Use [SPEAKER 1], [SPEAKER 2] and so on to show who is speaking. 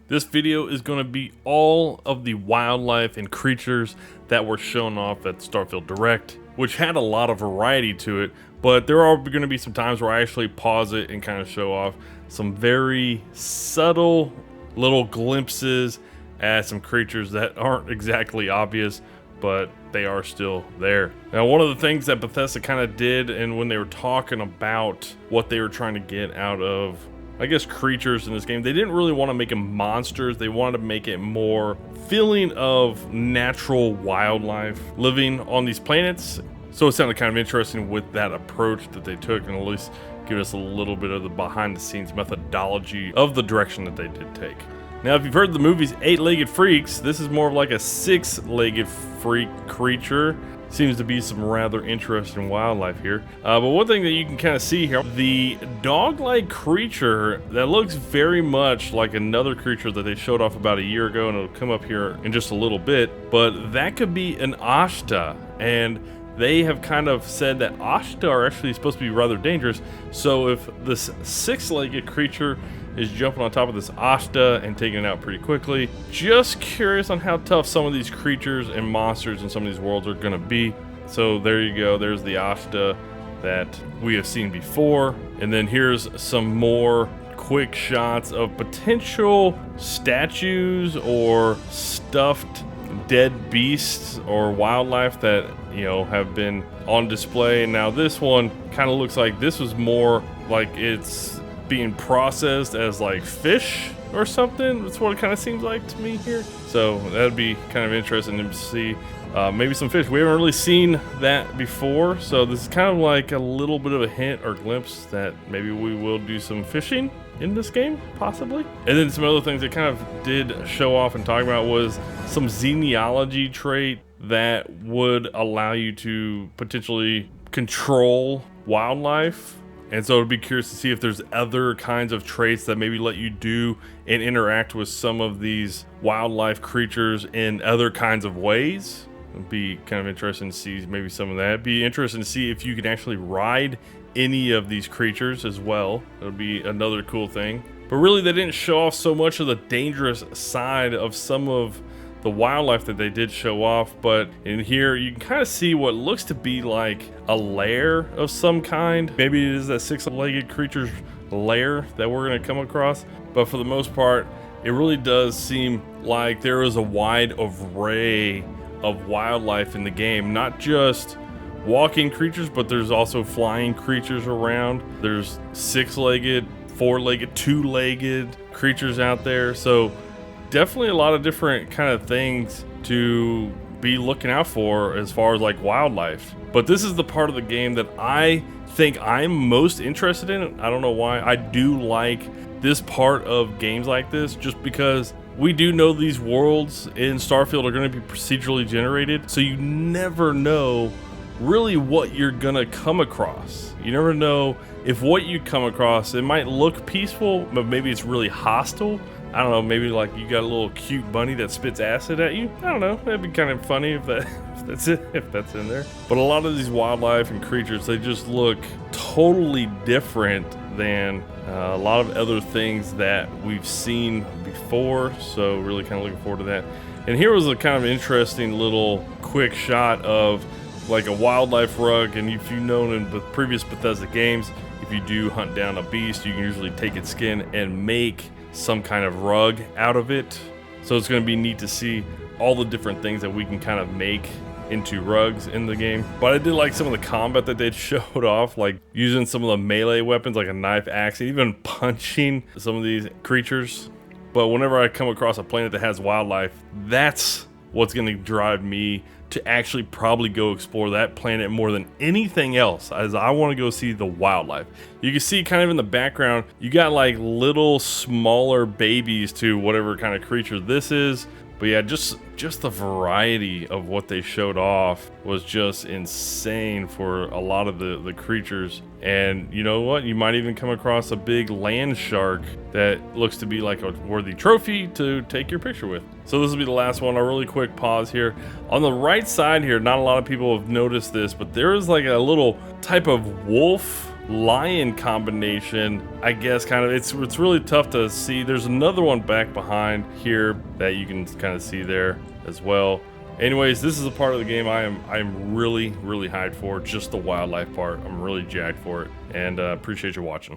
[SPEAKER 1] This video is going to be all of the wildlife and creatures that were shown off at Starfield Direct, which had a lot of variety to it, but there are going to be some times where I actually pause it and kind of show off some very subtle little glimpses at some creatures that aren't exactly obvious, but they are still there. Now, one of the things that Bethesda kind of did, and when they were talking about what they were trying to get out of, I guess, creatures in this game, they didn't really want to make them monsters. They wanted to make it more feeling of natural wildlife living on these planets. So it sounded kind of interesting with that approach that they took, and at least give us a little bit of the behind the scenes methodology of the direction that they did take. Now, if you've heard the movies Eight-Legged Freaks, this is more of like a six-legged freak creature. Seems to be some rather interesting wildlife here. But one thing that you can kind of see here, the dog-like creature that looks very much like another creature that they showed off about a year ago, and it'll come up here in just a little bit, but that could be an Ashta, and they have kind of said that Ashta are actually supposed to be rather dangerous. So if this six-legged creature is jumping on top of this Ashta and taking it out pretty quickly, just curious on how tough some of these creatures and monsters in some of these worlds are going to be. So there you go, there's the Ashta that we have seen before, and then here's some more quick shots of potential statues or stuffed dead beasts or wildlife that, you know, have been on display. Now this one kind of looks like this was more like it's being processed as like fish or something. That's what it kind of seems like to me here. So that'd be kind of interesting to see. Maybe some fish. We haven't really seen that before, so this is kind of like a little bit of a hint or glimpse that maybe we will do some fishing in this game, possibly. And then some other things that kind of did show off and talk about was some xenology trait that would allow you to potentially control wildlife. And so I'd be curious to see if there's other kinds of traits that maybe let you do and interact with some of these wildlife creatures in other kinds of ways. It'd be kind of interesting to see maybe some of that. It'd be interesting to see if you can actually ride any of these creatures as well. That would be another cool thing. But really, they didn't show off so much of the dangerous side of some of the wildlife that they did show off, but in here you can kind of see what looks to be like a lair of some kind. Maybe it is that six-legged creature's lair that we're going to come across, but for the most part it really does seem like there is a wide array of wildlife in the game, not just walking creatures, but there's also flying creatures around. There's six-legged, four-legged, two-legged creatures out there, so definitely a lot of different kind of things to be looking out for as far as like wildlife. But this is the part of the game that I think I'm most interested in. I don't know why. I do like this part of games like this just because we do know these worlds in Starfield are going to be procedurally generated, so you never know really what you're gonna come across. You never know if what you come across, it might look peaceful, but maybe it's really hostile. I don't know, maybe like you got a little cute bunny that spits acid at you. I don't know, that'd be kind of funny if that's in there. But a lot of these wildlife and creatures, they just look totally different than a lot of other things that we've seen before. So really kind of looking forward to that. And here was a kind of interesting little quick shot of like a wildlife rug, and if you've known in the previous Bethesda games, if you do hunt down a beast, you can usually take its skin and make some kind of rug out of it. So it's going to be neat to see all the different things that we can kind of make into rugs in the game. But I did like some of the combat that they showed off, like using some of the melee weapons like a knife, axe, and even punching some of these creatures. But whenever I come across a planet that has wildlife, that's what's going to drive me to actually probably go explore that planet more than anything else, as I want to go see the wildlife. You can see kind of in the background, you got like little smaller babies to whatever kind of creature this is. But yeah, just the variety of what they showed off was just insane for a lot of the creatures. And you know what? You might even come across a big land shark that looks to be like a worthy trophy to take your picture with. So this will be the last one. A really quick pause here. On the right side here, not a lot of people have noticed this, but there is like a little type of wolf lion combination, I guess. Kind of, it's really tough to see. There's another one back behind here that you can kind of see there as well. Anyways, this is a part of the game I'm really hyped for. Just the wildlife part. I'm really jacked for it, and appreciate you watching.